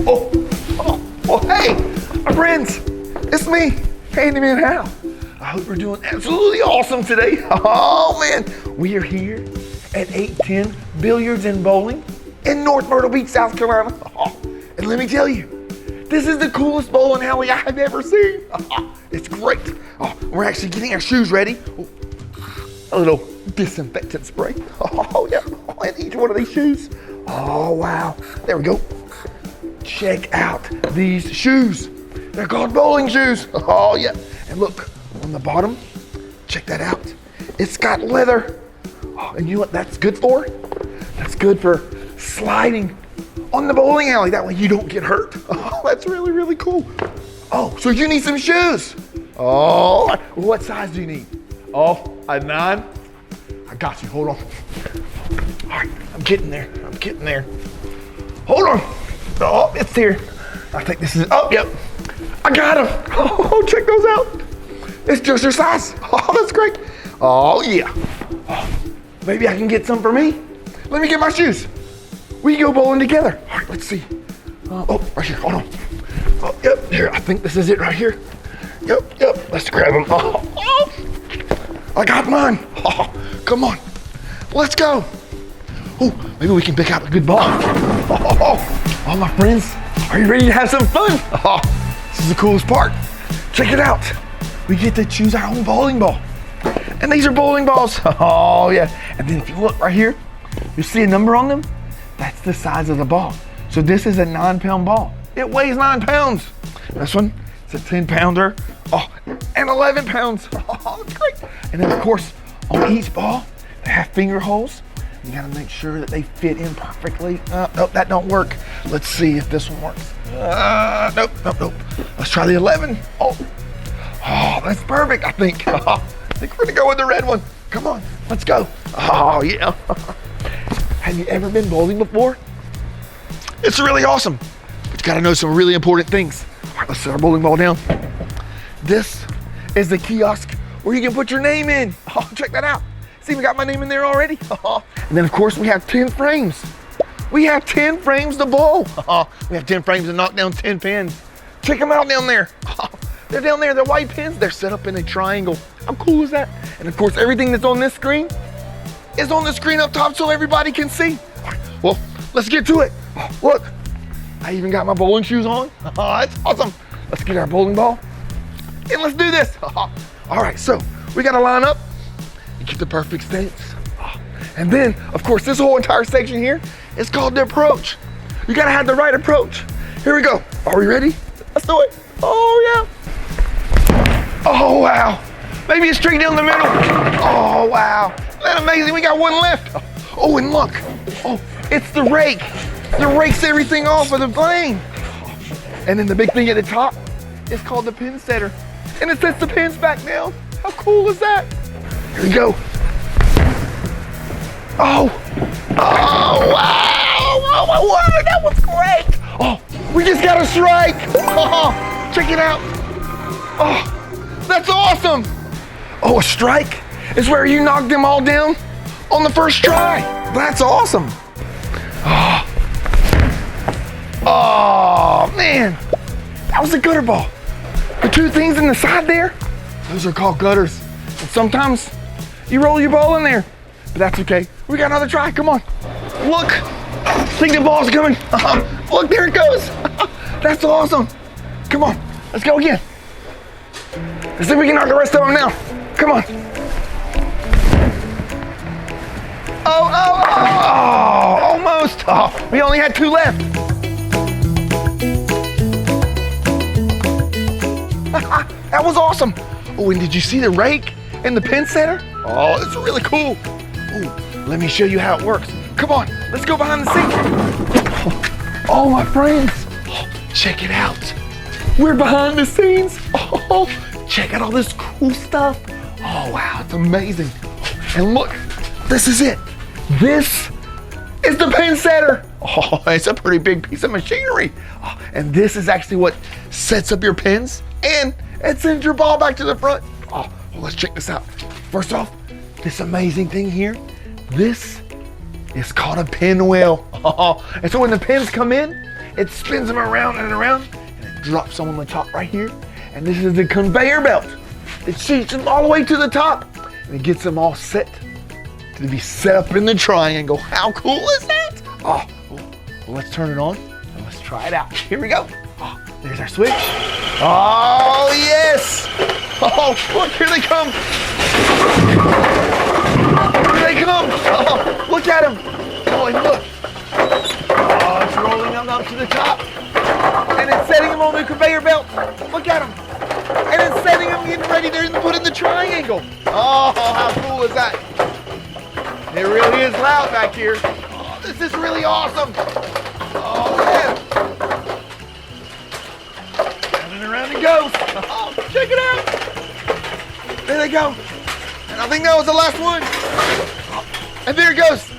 Well, hey, my friends, it's me, Handyman Hal. I hope we're doing absolutely awesome today. Oh man, we are here at 810 Billiards and Bowling in North Myrtle Beach, South Carolina. And let me tell you, this is the coolest bowling alley I've ever seen. It's great. We're actually getting our shoes ready. A little disinfectant spray. Oh yeah, and each one of these shoes. Oh wow, there we go. Check out these shoes. They're called bowling shoes. Oh yeah, and look on the bottom, check that out. It's got leather. Oh, and you know what that's good for? That's good for sliding on the bowling alley. That way you don't get hurt. Oh, that's really, really cool. Oh, so you need some shoes. Oh, what size do you need? Oh, a 9? I got you, hold on. All right, I'm getting there. Hold on. Oh, it's here. I think this is, oh, yep. I got them. Oh, check those out. It's just your size. Oh, that's great. Oh, yeah. Oh, maybe I can get some for me. Let me get my shoes. We can go bowling together. All right, let's see. Oh, right here, hold on. Oh, yep, here, I think this is it right here. Yep, let's grab them. Oh, I got mine. Oh, come on, let's go. Oh, maybe we can pick out a good ball. Oh, my friends, are you ready to have some fun? Oh, this is the coolest part. Check it out. We get to choose our own bowling ball. And these are bowling balls. Oh, yeah. And then if you look right here, you see a number on them? That's the size of the ball. So this is a 9-pound ball. It weighs 9 pounds. This one, it's a 10-pounder. Oh, and 11 pounds. Oh, that's great. And then of course, on each ball, they have finger holes. You gotta make sure that they fit in perfectly. Nope, that don't work. Let's see if this one works. Nope. Let's try the 11. Oh, that's perfect, I think. I think we're gonna go with the red one. Come on, let's go. Oh, yeah. Have you ever been bowling before? It's really awesome. But you gotta know some really important things. All right, let's set our bowling ball down. This is the kiosk where you can put your name in. Oh, check that out. See, we got my name in there already. And then of course we have 10 frames. We have 10 frames to bowl. We have 10 frames to knock down 10 pins. Check them out down there. They're down there, they're white pins. They're set up in a triangle. How cool is that? And of course, everything that's on this screen is on the screen up top so everybody can see. All right, well, let's get to it. Look, I even got my bowling shoes on. That's awesome. Let's get our bowling ball and let's do this. All right, so we gotta line up and get the perfect stance. And then, of course, this whole entire section here is called the approach. You gotta have the right approach. Here we go. Are we ready? Let's do it. Oh, yeah. Oh, wow. Maybe it's straight down the middle. Oh, wow. Isn't that amazing? We got one left. Oh, and look. Oh, it's the rake. The rakes everything off of the plane. And then the big thing at the top is called the pinsetter. And it sets the pins back down. How cool is that? Here we go. Oh, wow, that was great. Oh, we just got a strike. Oh, check it out. Oh, that's awesome. Oh, a strike is where you knock them all down on the first try. That's awesome. Oh, man, that was a gutter ball. The two things in the side there, those are called gutters. And sometimes you roll your ball in there, but that's okay. We got another try, come on. Look, I think the ball's coming. Look, there it goes. That's awesome. Come on, let's go again. Let's see if we can knock the rest of them down. Come on. Oh, almost. Oh, we only had 2 left. That was awesome. Oh, and did you see the rake and the pinsetter? Oh, it's really cool. Oh, let me show you how it works. Come on, let's go behind the scenes. Oh, my friends, check it out. We're behind the scenes. Oh, check out all this cool stuff. Oh, wow, it's amazing. And look, this is it. This is the pinsetter. Oh, it's a pretty big piece of machinery. Oh, and this is actually what sets up your pins and it sends your ball back to the front. Oh, well, let's check this out. First off, this amazing thing here, this is called a pinwheel. Oh, and so when the pins come in, it spins them around and around, and it drops them on the top right here. And this is the conveyor belt. It shoots them all the way to the top, and it gets them all set to be set up in the triangle. How cool is that? Oh, well, let's turn it on and let's try it out. Here we go. Oh, there's our switch. Oh, yes. Oh, look, here they come. Here they come. Oh, look at them. Oh, and look. Oh, it's rolling them up to the top. And it's setting them on the conveyor belt. Look at them. And it's setting them, getting ready to put in the triangle. Oh, how cool is that? It really is loud back here. Oh, this is really awesome. Oh, yeah. Round and around it goes. Oh, check it out. There they go. And I think that was the last one. And there it goes.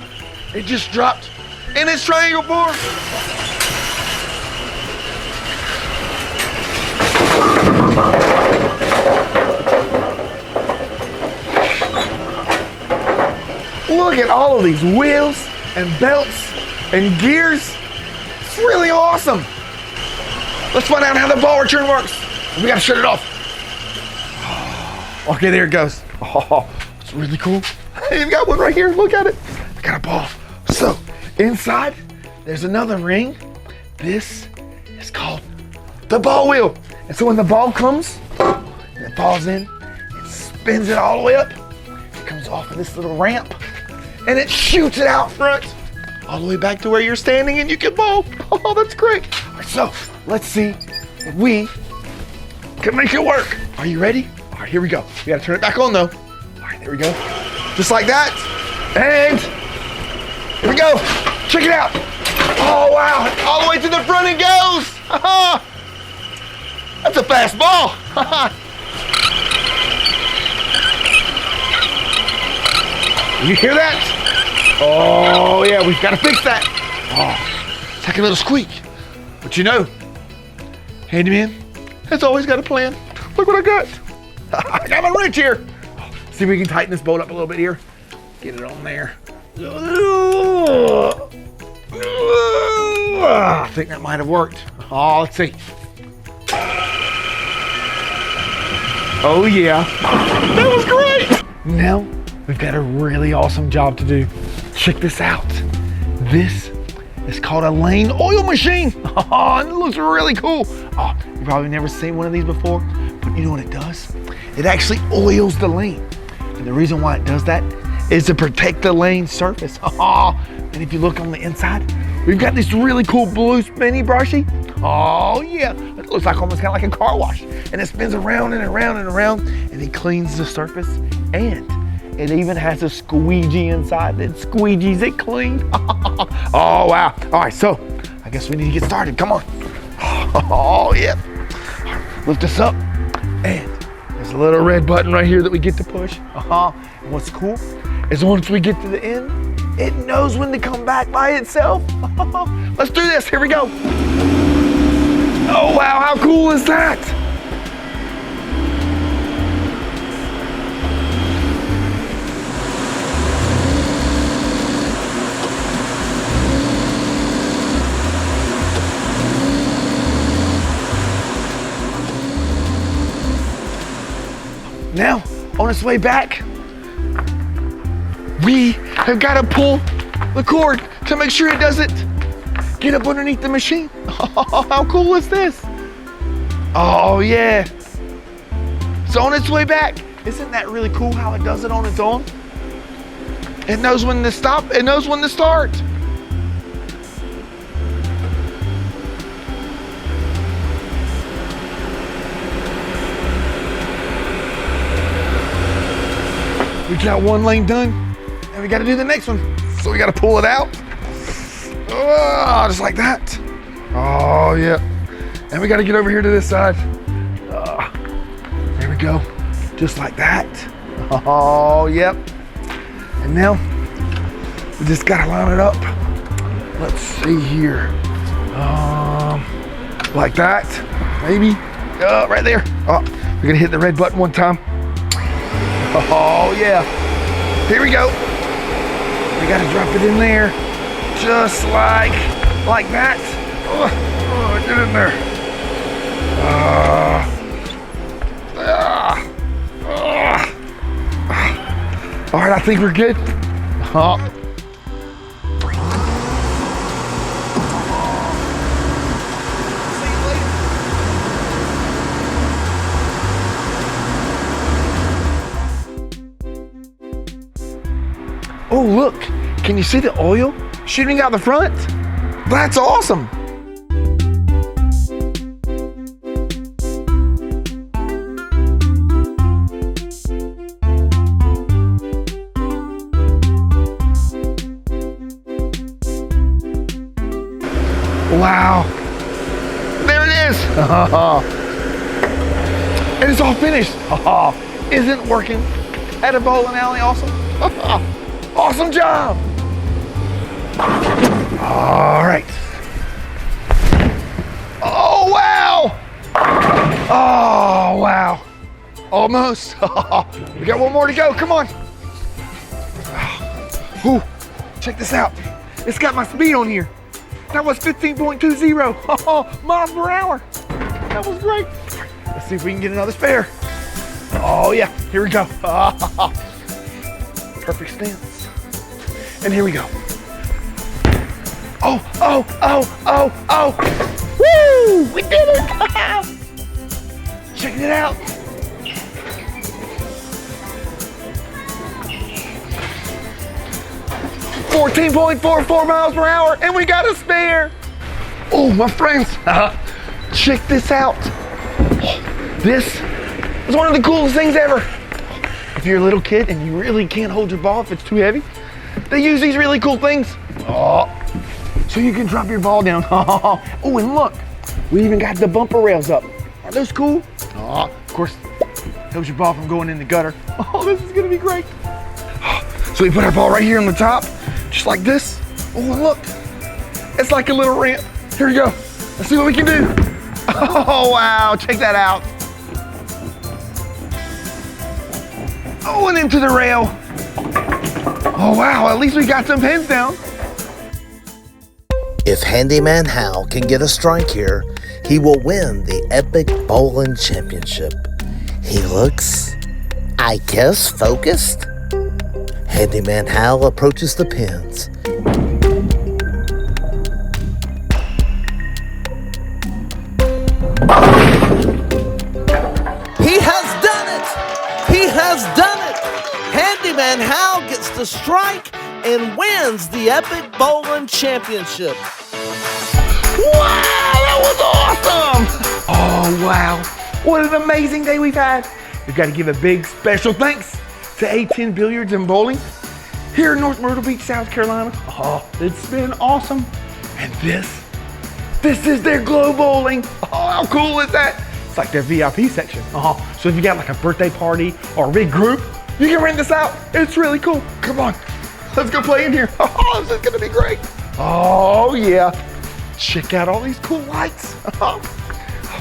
It just dropped in its triangle form. Look at all of these wheels and belts and gears. It's really awesome. Let's find out how the ball return works. We gotta shut it off. Okay, there it goes. Oh, it's really cool. I've got one right here. Look at it. I got a ball. So inside, there's another ring. This is called the ball wheel. And so when the ball comes, and it falls in, it spins it all the way up. It comes off of this little ramp, and it shoots it out front, all the way back to where you're standing, and you can bowl. Oh, that's great. All right, so let's see if we can make it work. Are you ready? All right, here we go. We gotta turn it back on though. All right, there we go. Just like that. And here we go. Check it out. Oh, wow. All the way to the front it goes. That's a fast ball. You hear that? Oh, yeah, we've got to fix that. Oh, it's like a little squeak. But you know, Handyman has always got a plan. Look what I got. I got my wrench here. See if we can tighten this bolt up a little bit here. Get it on there. I think that might have worked. Oh, let's see. Oh, yeah. That was great. Now, we've got a really awesome job to do. Check this out. This is called a lane oil machine. Oh, and it looks really cool. Oh, you've probably never seen one of these before, but you know what it does? It actually oils the lane. And the reason why it does that is to protect the lane surface. Oh, and if you look on the inside, we've got this really cool blue spinny brushy. Oh yeah, it looks like almost kind of like a car wash. And it spins around and around and around, and it cleans the surface. And it even has a squeegee inside that squeegees it clean. Oh wow. All right, so I guess we need to get started. Come on. Oh yeah. Lift this up, and there's a little red button right here that we get to push. And what's cool is once we get to the end, it knows when to come back by itself. Let's do this. Here we go. Oh wow, how cool is that? Now, on its way back, we have got to pull the cord to make sure it doesn't get up underneath the machine. Oh, how cool is this? Oh yeah. So on its way back, isn't that really cool how it does it on its own? It knows when to stop, it knows when to start. We got one lane done, and we got to do the next one. So we got to pull it out. Oh, just like that. Oh, yeah. And we got to get over here to this side. There we go. Just like that. Oh, yep. And now, we just got to line it up. Let's see here. Like that, maybe. Right there. Oh, we're going to hit the red button one time. Oh yeah, here we go. We gotta drop it in there, just like that. Get in there. All right, I think we're good. Oh, look, can you see the oil shooting out the front? That's awesome. Wow, there it is. And it's all finished. Isn't working at a bowling alley awesome? Awesome job. All right. Oh, wow. Oh, wow. Almost. We got one more to go. Come on. Ooh, check this out. It's got my speed on here. That was 15.20 miles per hour. That was great. Let's see if we can get another spare. Oh yeah, here we go. Perfect stance. And here we go. Oh. Woo, we did it. Check it out. .44 miles per hour, and we got a spare. Oh, my friends, check this out. This is one of the coolest things ever. If you're a little kid and you really can't hold your ball if it's too heavy, they use these really cool things. So you can drop your ball down. Oh, and look, we even got the bumper rails up. Aren't those cool? Of course, helps your ball from going in the gutter. Oh, this is gonna be great. So we put our ball right here on the top, just like this. Oh, look, it's like a little ramp. Here we go. Let's see what we can do. Oh, wow, check that out. Oh, and into the rail. Oh, wow, at least we got some pins down. If Handyman Hal can get a strike here, he will win the Epic Bowling Championship. He looks, I guess, focused. Handyman Hal approaches the pins. He has done it! He has done it! Handyman Hal gets the strike and wins the Epic Bowling Championship. Wow, that was awesome! Oh, wow. What an amazing day we've had. We've got to give a big special thanks to A10 Billiards and Bowling here in North Myrtle Beach, South Carolina. Oh, it's been awesome. And this is their glow bowling. Oh, how cool is that? It's like their VIP section. So if you got like a birthday party or a big group, you can rent this out. It's really cool. Come on, let's go play in here. Oh, this is gonna be great. Oh yeah, check out all these cool lights.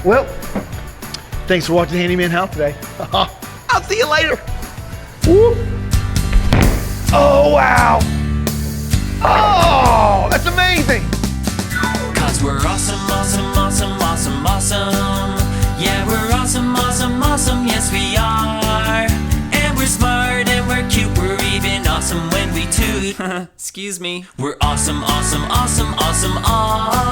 Well, thanks for watching Handyman Hal today. I'll see you later. Whoop. Oh, wow. Oh, that's amazing. Cause we're awesome, awesome, awesome, awesome, awesome. Yeah, we're awesome, awesome, awesome, yes we are. And we're smart and we're cute, we're even awesome when we toot. Excuse me. We're awesome, awesome, awesome, awesome, awesome.